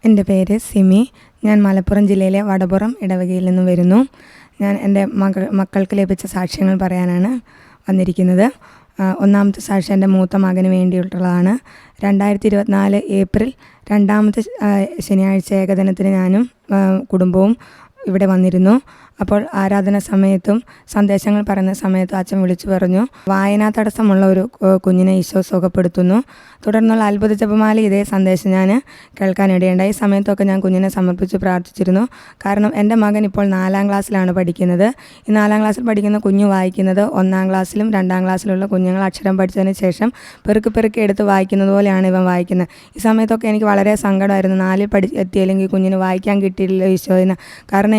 എൻ്റെ പേര് സിമി. ഞാൻ മലപ്പുറം ജില്ലയിലെ വടപുറം ഇടവകയിൽ നിന്നും വരുന്നു. ഞാൻ എൻ്റെ മക്കൾക്ക് ലഭിച്ച സാക്ഷ്യങ്ങൾ പറയാനാണ് വന്നിരിക്കുന്നത്. ഒന്നാമത്തെ സാക്ഷ്യം എൻ്റെ മൂത്ത മകന് വേണ്ടിയിട്ടുള്ളതാണ്. 2024 ഏപ്രിൽ 2-ാമത്തെ ശനിയാഴ്ച ഏകദിനത്തിന് ഞാനും കുടുംബവും ഇവിടെ വന്നിരുന്നു. അപ്പോൾ ആരാധന സമയത്തും സന്ദേശങ്ങൾ പറയുന്ന സമയത്തും അച്ഛൻ വിളിച്ചു പറഞ്ഞു, വായനാ തടസ്സമുള്ള ഒരു കുഞ്ഞിനെ ഈശോ സുഖപ്പെടുത്തുന്നു. തുടർന്നുള്ള അത്ഭുത ജപമാല ഇതേ സന്ദേശം ഞാൻ കേൾക്കാനിടയുണ്ടായി. ഈ സമയത്തൊക്കെ ഞാൻ കുഞ്ഞിനെ സമർപ്പിച്ച് പ്രാർത്ഥിച്ചിരുന്നു. കാരണം എൻ്റെ മകൻ ഇപ്പോൾ 4-ാം ക്ലാസ്സിലാണ് പഠിക്കുന്നത്. ഈ 4-ാം ക്ലാസ്സിൽ പഠിക്കുന്ന കുഞ്ഞ് വായിക്കുന്നത് 1-ാം ക്ലാസ്സിലും 2-ാം ക്ലാസ്സിലുള്ള കുഞ്ഞുങ്ങൾ അക്ഷരം പഠിച്ചതിന് ശേഷം പെറുക്കി എടുത്ത് വായിക്കുന്നത് പോലെയാണ് ഇവൻ വായിക്കുന്നത്. ഈ സമയത്തൊക്കെ എനിക്ക് വളരെ സങ്കടമായിരുന്നു. 4-ൽ എത്തിയില്ലെങ്കിൽ കുഞ്ഞിന് വായിക്കാൻ കിട്ടിയില്ല ഈശോയിന്. കാരണം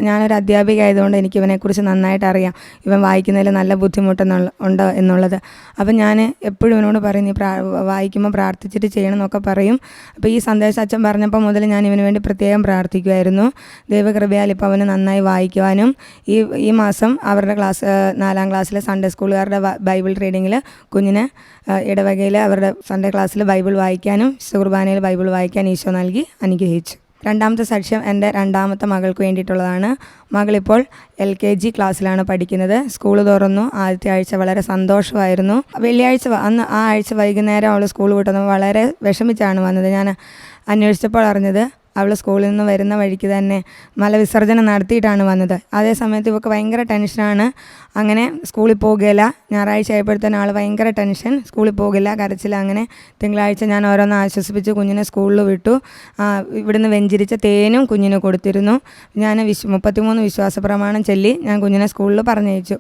ഞാനൊരു അധ്യാപികയായതുകൊണ്ട് എനിക്ക് ഇവനെക്കുറിച്ച് നന്നായിട്ട് അറിയാം, ഇവൻ വായിക്കുന്നതിൽ നല്ല ബുദ്ധിമുട്ടുണ്ട് എന്നുള്ളത്. അപ്പം ഞാൻ എപ്പോഴും ഇവനോട് പറയും, നീ വായിക്കുമ്പോൾ പ്രാർത്ഥിച്ചിട്ട് ചെയ്യണം എന്നൊക്കെ പറയും. അപ്പോൾ ഈ സന്ദേശം അച്ഛൻ പറഞ്ഞപ്പോൾ മുതൽ ഞാൻ ഇവന് വേണ്ടി പ്രത്യേകം പ്രാർത്ഥിക്കുമായിരുന്നു. ദൈവകൃപയാൽ ഇപ്പോൾ അവന് നന്നായി വായിക്കുവാനും ഈ മാസം അവരുടെ 4-ാം ക്ലാസ്സിലെ സൺഡേ സ്കൂളുകാരുടെ ബൈബിൾ റീഡിങ്ങിൽ കുഞ്ഞിന് ഇടവകയിൽ അവരുടെ സൺഡേ ക്ലാസ്സിൽ ബൈബിൾ വായിക്കാനും കുർബാനയിൽ ബൈബിൾ വായിക്കാൻ ഈശോ നൽകി അനുഗ്രഹിച്ചു. 2-ാമത്തെ സാക്ഷ്യം എൻ്റെ 2-ാമത്തെ മകൾക്ക് വേണ്ടിയിട്ടുള്ളതാണ്. മകളിപ്പോൾ LKG ക്ലാസ്സിലാണ് പഠിക്കുന്നത്. സ്കൂൾ തുറന്നു. ആദ്യത്തെ ആഴ്ച വളരെ സന്തോഷമായിരുന്നു. വെള്ളിയാഴ്ച അന്ന് ആ ആഴ്ച വൈകുന്നേരം അവൾ സ്കൂൾ വിട്ടുന്നത് വളരെ വിഷമിച്ചാണ് വന്നത്. ഞാൻ അന്വേഷിച്ചപ്പോൾ അറിഞ്ഞത് അവൾ സ്കൂളിൽ നിന്ന് വരുന്ന വഴിക്ക് തന്നെ മലവിസർജനം നടത്തിയിട്ടാണ് വന്നത്. അതേ സമയത്ത് ഇവൾക്ക് ഭയങ്കര ടെൻഷനാണ്. അങ്ങനെ സ്കൂളിൽ പോകുകയില്ല. ഞായറാഴ്ച ആയപ്പോഴത്തേനും ആൾ ഭയങ്കര ടെൻഷൻ, സ്കൂളിൽ പോകില്ല, കരച്ചില്ല. അങ്ങനെ തിങ്കളാഴ്ച ഞാൻ ഓരോന്ന് ആശ്വസിപ്പിച്ച് കുഞ്ഞിനെ സ്കൂളിൽ വിട്ടു. ഇവിടുന്ന് വെഞ്ചിരിച്ച തേനും കുഞ്ഞിന് കൊടുത്തിരുന്നു. ഞാൻ 33 വിശ്വാസ പ്രമാണം ചൊല്ലി ഞാൻ കുഞ്ഞിനെ സ്കൂളിൽ പറഞ്ഞയച്ചു.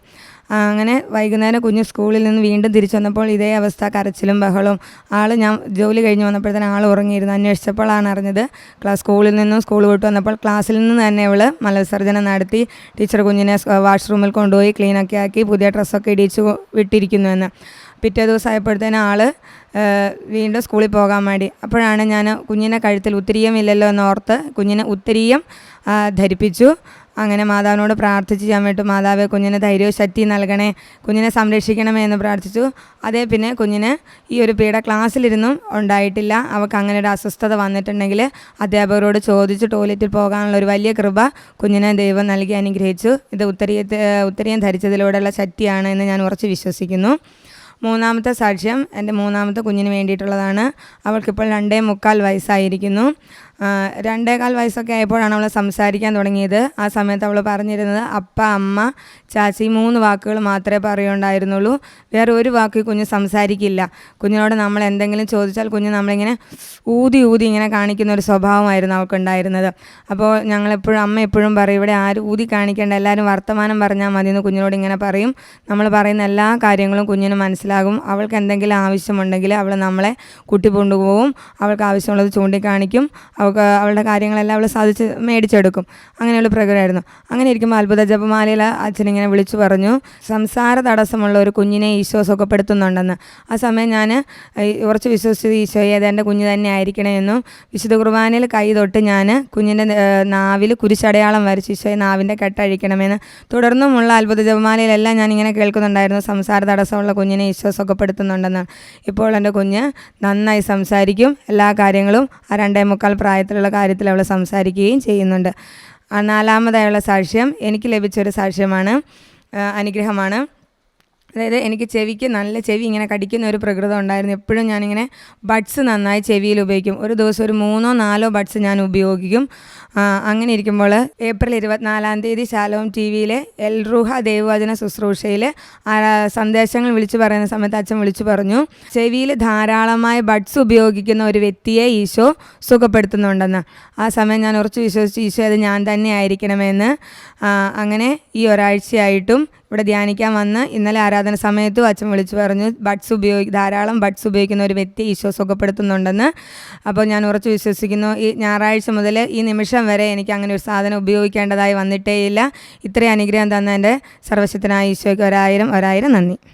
അങ്ങനെ വൈകുന്നേരം കുഞ്ഞ് സ്കൂളിൽ നിന്ന് വീണ്ടും തിരിച്ചു വന്നപ്പോൾ ഇതേ അവസ്ഥ, കരച്ചിലും ബഹളവും. ഞാൻ ജോലി കഴിഞ്ഞ് വന്നപ്പോഴത്തേന് ആൾ ഉറങ്ങിയിരുന്നു. അന്വേഷിച്ചപ്പോഴാണ് അറിഞ്ഞത് സ്കൂളിൽ നിന്നും സ്കൂൾ വിട്ട് വന്നപ്പോൾ ക്ലാസ്സിൽ നിന്ന് തന്നെ അവൾ മലവിസർജനം നടത്തി. ടീച്ചർ കുഞ്ഞിനെ വാഷ്റൂമിൽ കൊണ്ടുപോയി ക്ലീനൊക്കെ ആക്കി പുതിയ ഡ്രസ്സൊക്കെ ഇടിച്ച് വിട്ടിരിക്കുന്നുവെന്ന്. പിറ്റേ ദിവസം ആയപ്പോഴത്തേനും ആൾ വീണ്ടും സ്കൂളിൽ പോകാൻ വേണ്ടി. അപ്പോഴാണ് ഞാൻ കുഞ്ഞിനെ കഴുത്തിൽ ഉത്തരീയം ഇല്ലല്ലോ എന്നോർത്ത് കുഞ്ഞിനെ ഉത്തരീയം ധരിപ്പിച്ചു. അങ്ങനെ മാതാവിനോട് പ്രാർത്ഥിച്ച് ഞാൻ വിട്ടു, മാതാവേ കുഞ്ഞിന് ധൈര്യവും ശക്തി നൽകണേ, കുഞ്ഞിനെ സംരക്ഷിക്കണമേ എന്ന് പ്രാർത്ഥിച്ചു. പിന്നെ കുഞ്ഞിന് ഈ ഒരു പീഡ ക്ലാസ്സിലിരുന്നും ഉണ്ടായിട്ടില്ല. അവൾക്ക് അങ്ങനെ ഒരു അസ്വസ്ഥത വന്നിട്ടുണ്ടെങ്കിൽ അധ്യാപകരോട് ചോദിച്ച് ടോയ്ലറ്റിൽ പോകാനുള്ള ഒരു വലിയ കൃപ കുഞ്ഞിനെ ദൈവം നൽകി അനുഗ്രഹിച്ചു. ഇത് ഉത്തരീയം ധരിച്ചതിലൂടെയുള്ള ശക്തിയാണ് എന്ന് ഞാൻ ഉറച്ച് വിശ്വസിക്കുന്നു. 3-ാമത്തെ സാക്ഷ്യം എൻ്റെ 3-ാമത്തെ കുഞ്ഞിന് വേണ്ടിയിട്ടുള്ളതാണ്. അവൾക്കിപ്പോൾ 2.25 വയസ്സായിരിക്കുന്നു. 2.25 വയസ്സൊക്കെ ആയപ്പോഴാണ് അവൾ സംസാരിക്കാൻ തുടങ്ങിയത്. ആ സമയത്ത് അവൾ പറഞ്ഞിരുന്നത് അപ്പ, അമ്മ, ചാച്ചി 3 വാക്കുകൾ മാത്രമേ പറയുണ്ടായിരുന്നുള്ളൂ. വേറെ ഒരു വാക്ക് കുഞ്ഞ് സംസാരിക്കില്ല. കുഞ്ഞിനോട് നമ്മൾ എന്തെങ്കിലും ചോദിച്ചാൽ കുഞ്ഞ് നമ്മളിങ്ങനെ ഊതി ഇങ്ങനെ കാണിക്കുന്ന ഒരു സ്വഭാവമായിരുന്നു അവൾക്കുണ്ടായിരുന്നത്. അപ്പോൾ അമ്മ എപ്പോഴും പറയും, ഇവിടെ ആരും ഊതി കാണിക്കേണ്ട, എല്ലാവരും വർത്തമാനം പറഞ്ഞാൽ മതി എന്ന് കുഞ്ഞിനോട് ഇങ്ങനെ പറയും. നമ്മൾ പറയുന്ന എല്ലാ കാര്യങ്ങളും കുഞ്ഞിന് മനസ്സിലാകും. അവൾക്ക് എന്തെങ്കിലും ആവശ്യമുണ്ടെങ്കിൽ അവൾ നമ്മളെ കൊണ്ടുപോകും. അവൾക്ക് ആവശ്യമുള്ളത് ചൂണ്ടിക്കാണിക്കും. അവളുടെ കാര്യങ്ങളെല്ലാം അവൾ സാധിച്ച് മേടിച്ചെടുക്കും. അങ്ങനെയുള്ള പ്രകൃതമായിരുന്നു. അങ്ങനെ ഇരിക്കുമ്പോൾ അത്ഭുത ജപമാലയിൽ അച്ഛനിങ്ങനെ വിളിച്ചു പറഞ്ഞു, സംസാര തടസ്സമുള്ള ഒരു കുഞ്ഞിനെ ഈശോ സുഖപ്പെടുത്തുന്നുണ്ടെന്ന്. ആ സമയം ഞാൻ ഉറച്ച് വിശ്വസിച്ചത് ഈശോയെ അത് എൻ്റെ കുഞ്ഞ് തന്നെ ആയിരിക്കണമെന്നും വിശുദ്ധ കുർബാനയിൽ കൈ തൊട്ട് ഞാൻ കുഞ്ഞിൻ്റെ നാവിൽ കുരിശടയാളം വരച്ച് ഈശോയെ നാവിൻ്റെ കെട്ടഴിക്കണമെന്ന്. തുടർന്നുമുള്ള അത്ഭുത ജപമാലയിലെല്ലാം ഞാനിങ്ങനെ കേൾക്കുന്നുണ്ടായിരുന്നു, സംസാര തടസ്സമുള്ള കുഞ്ഞിനെ ഈശോ സുഖപ്പെടുത്തുന്നുണ്ടെന്ന്. ഇപ്പോൾ എൻ്റെ കുഞ്ഞ് നന്നായി സംസാരിക്കും. എല്ലാ കാര്യങ്ങളും ആ 2.25 പ്രായത്തിലുള്ള കാര്യത്തിൽ അവൾ സംസാരിക്കുകയും ചെയ്യുന്നുണ്ട്. 4-ാമതായുള്ള സാക്ഷ്യം എനിക്ക് ലഭിച്ചൊരു സാക്ഷ്യമാണ്, അനുഗ്രഹമാണ്. അതായത് എനിക്ക് ചെവിക്ക് നല്ല ചെവി ഇങ്ങനെ കടിക്കുന്ന ഒരു പ്രകൃതം ഉണ്ടായിരുന്നു. എപ്പോഴും ഞാനിങ്ങനെ ബഡ്സ് നന്നായി ചെവിയിൽ ഉപയോഗിക്കും. ഒരു ദിവസം ഒരു 3-4 ബഡ്സ് ഞാൻ ഉപയോഗിക്കും. അങ്ങനെ ഇരിക്കുമ്പോൾ ഏപ്രിൽ 24-ാം തീയതി ശാലോം TV-യിലെ എൽറൂഹ ദൈവവചന ശുശ്രൂഷയിൽ സന്ദേശങ്ങൾ വിളിച്ചു പറയുന്ന സമയത്ത് അച്ഛൻ വിളിച്ചു പറഞ്ഞു, ചെവിയിൽ ധാരാളമായ ബഡ്സ് ഉപയോഗിക്കുന്ന ഒരു വ്യക്തിയെ ഈശോ സുഖപ്പെടുത്തുന്നുണ്ടെന്ന്. ആ സമയം ഞാൻ ഉറച്ചു വിശ്വസിച്ച് ഈശോ അത് ഞാൻ തന്നെ ആയിരിക്കണമെന്ന്. അങ്ങനെ ഈ ഒരാഴ്ചയായിട്ടും ഇവിടെ ധ്യാനിക്കാൻ വന്ന് ഇന്നലെ ആരാധന സമയത്തും അച്ഛൻ വിളിച്ചു പറഞ്ഞു, ധാരാളം ബഡ്സ് ഉപയോഗിക്കുന്ന ഒരു വ്യക്തി ഈശോ സുഖപ്പെടുത്തുന്നുണ്ടെന്ന്. അപ്പോൾ ഞാൻ ഉറച്ചു വിശ്വസിക്കുന്നു. ഈ ഞായറാഴ്ച മുതൽ ഈ നിമിഷം വരെ എനിക്ക് അങ്ങനെ ഒരു സാധനം ഉപയോഗിക്കേണ്ടതായി വന്നിട്ടേയില്ല. ഇത്രയും അനുഗ്രഹം തന്ന എൻ്റെ സർവശക്തനായ ഈശോയ്ക്ക് 1000 നന്ദി.